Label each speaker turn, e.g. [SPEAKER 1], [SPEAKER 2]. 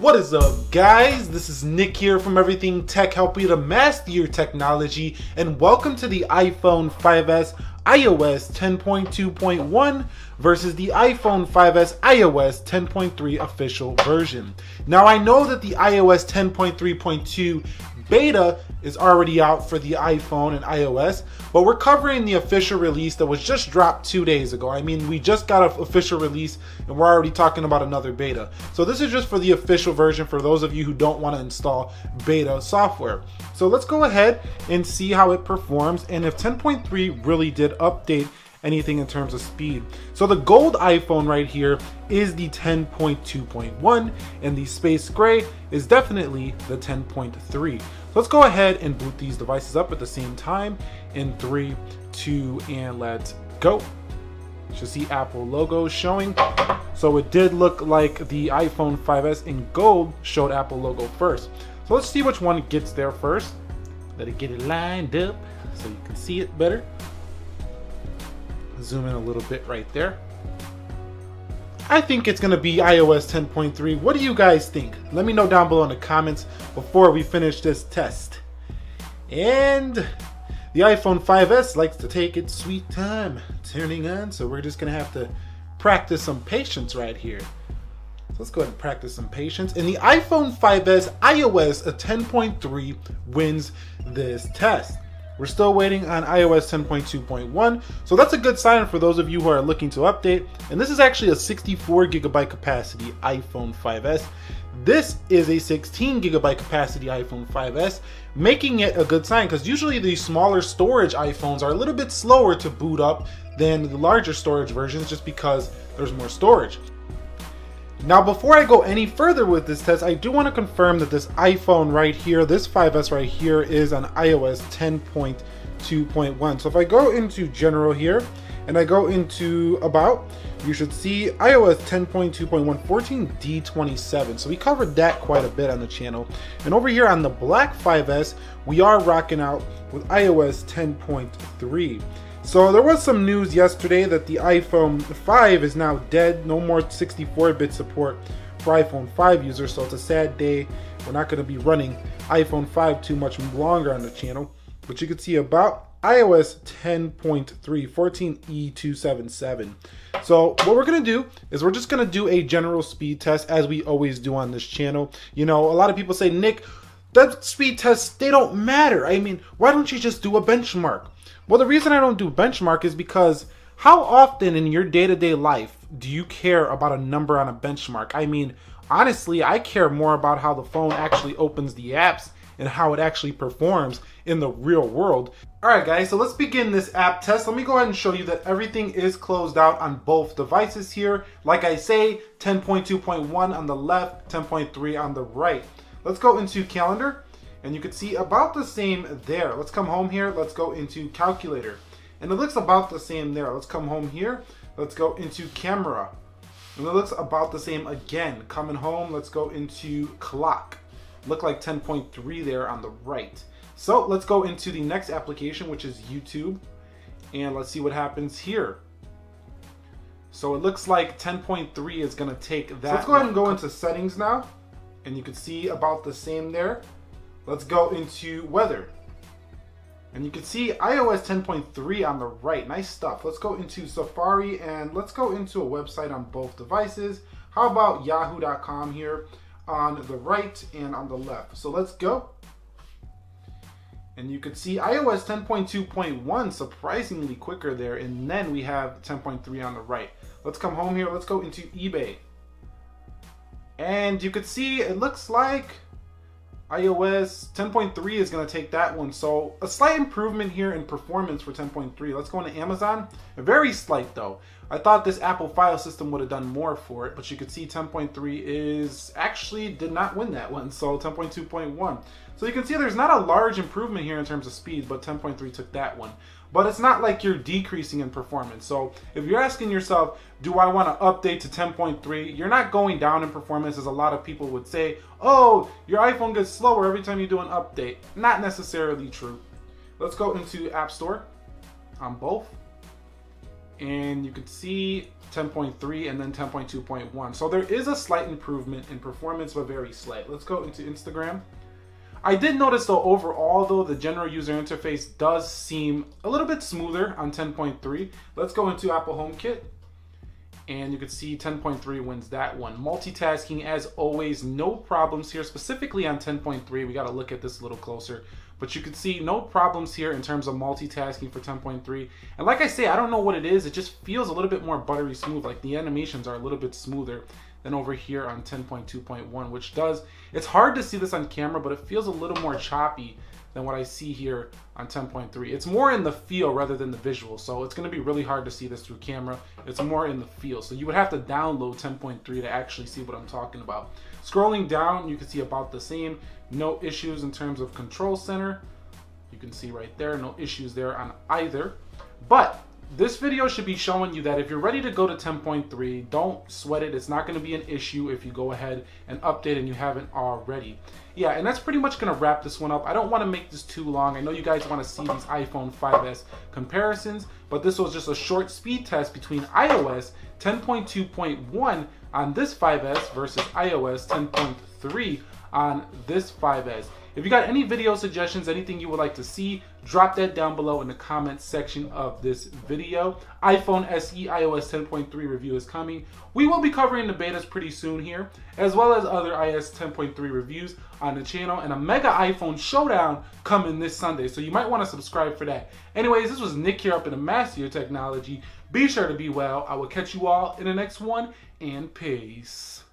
[SPEAKER 1] What is up, guys? This is Nick here from Everything Tech, helping you to master your technology, and welcome to the iPhone 5s iOS 10.2.1 versus the iPhone 5s iOS 10.3 official version. Now, I know that the iOS 10.3.2 beta is already out for the iPhone and iOS, but we're covering the official release that was just dropped 2 days ago. I mean, we just got an official release and we're already talking about another beta. So this is just for the official version for those of you who don't want to install beta software. So let's go ahead and see how it performs and if 10.3 really did update anything in terms of speed. So the gold iPhone right here is the 10.2.1 and the space gray is definitely the 10.3. So let's go ahead and boot these devices up at the same time in 3, 2, and let's go. You should see Apple logo showing. So it did look like the iPhone 5s in gold showed Apple logo first. So let's see which one gets there first. Let it get it lined up so you can see it better. Zoom in a little bit right there. I think it's going to be iOS 10.3. What do you guys think? Let me know down below in the comments before we finish this test. And the iPhone 5s likes to take its sweet time turning on, so we're just going to have to practice some patience right here. So let's go ahead and practice some patience. And the iPhone 5s iOS 10.3 wins this test. We're still waiting on iOS 10.2.1, so that's a good sign for those of you who are looking to update. And this is actually a 64GB capacity iPhone 5s. This is a 16GB capacity iPhone 5s, making it a good sign because usually the smaller storage iPhones are a little bit slower to boot up than the larger storage versions just because there's more storage. Now, before I go any further with this test, I do want to confirm that this iPhone right here, this 5s right here, is on iOS 10.2.1. So if I go into General here, and I go into About, you should see iOS 10.2.1 14D27. So we covered that quite a bit on the channel. And over here on the black 5s, we are rocking out with iOS 10.3. So there was some news yesterday that the iPhone 5 is now dead. No more 64-bit support for iPhone 5 users, so it's a sad day. We're not going to be running iPhone 5 too much longer on the channel. But you can see About iOS 10.3 14E277. So what we're going to do is we're just going to do a general speed test as we always do on this channel. You know, a lot of people say, Nick, that speed tests, they don't matter. I mean, why don't you just do a benchmark? Well, the reason I don't do benchmark is because how often in your day-to-day life do you care about a number on a benchmark? I mean, honestly, I care more about how the phone actually opens the apps and how it actually performs in the real world. All right, guys, so let's begin this app test. Let me go ahead and show you that everything is closed out on both devices here. Like I say, 10.2.1 on the left, 10.3 on the right. Let's go into Calendar. And you can see about the same there. Let's come home here. Let's go into Calculator. And it looks about the same there. Let's come home here. Let's go into Camera. And it looks about the same again. Coming home, let's go into Clock. Look like 10.3 there on the right. So let's go into the next application, which is YouTube. And let's see what happens here. So it looks like 10.3 is going to take that. So let's go ahead and go into Settings now. And you can see about the same there. Let's go into Weather. And you can see iOS 10.3 on the right. Nice stuff. Let's go into Safari and let's go into a website on both devices. How about yahoo.com here on the right and on the left. So let's go. And you can see iOS 10.2.1 surprisingly quicker there. And then we have 10.3 on the right. Let's come home here. Let's go into eBay. And you can see it looks like iOS 10.3 is going to take that one. So a slight improvement here in performance for 10.3. Let's go into Amazon. Very slight though. I thought this Apple file system would have done more for it, but you can see 10.3 is actually did not win that one. So 10.2.1. So you can see there's not a large improvement here in terms of speed, but 10.3 took that one. But it's not like you're decreasing in performance. So if you're asking yourself, do I want to update to 10.3? You're not going down in performance as a lot of people would say, oh, your iPhone gets slower every time you do an update. Not necessarily true. Let's go into App Store on both. and you can see 10.3 and then 10.2.1. So there is a slight improvement in performance, but very slight. Let's go into Instagram. I did notice though, overall though, the general user interface does seem a little bit smoother on 10.3. Let's go into Apple HomeKit, and you can see 10.3 wins that one. Multitasking, as always, no problems here, specifically on 10.3. We got to look at this a little closer. But you can see no problems here in terms of multitasking for 10.3. And like I say, I don't know what it is. It just feels a little bit more buttery smooth. Like the animations are a little bit smoother than over here on 10.2.1, which does, it's hard to see this on camera, but it feels a little more choppy than what I see here on 10.3. It's more in the feel rather than the visual. So it's gonna be really hard to see this through camera. It's more in the feel. So you would have to download 10.3 to actually see what I'm talking about. Scrolling down, you can see about the same. No issues in terms of control center. You can see right there, no issues there on either. But this video should be showing you that if you're ready to go to 10.3, don't sweat it. It's not going to be an issue if you go ahead and update and you haven't already. Yeah, and that's pretty much going to wrap this one up. I don't want to make this too long. I know you guys want to see these iPhone 5S comparisons, but this was just a short speed test between iOS 10.2.1 on this 5S versus iOS 10.3 on this 5S. If you got any video suggestions, anything you would like to see, drop that down below in the comments section of this video. iPhone SE iOS 10.3 review is coming. We will be covering the betas pretty soon here, as well as other iOS 10.3 reviews on the channel, and a mega iPhone showdown coming this Sunday, so you might want to subscribe for that. Anyways, this was Nick here up in the Master Your Technology. Be sure to be well. I will catch you all in the next one, and peace.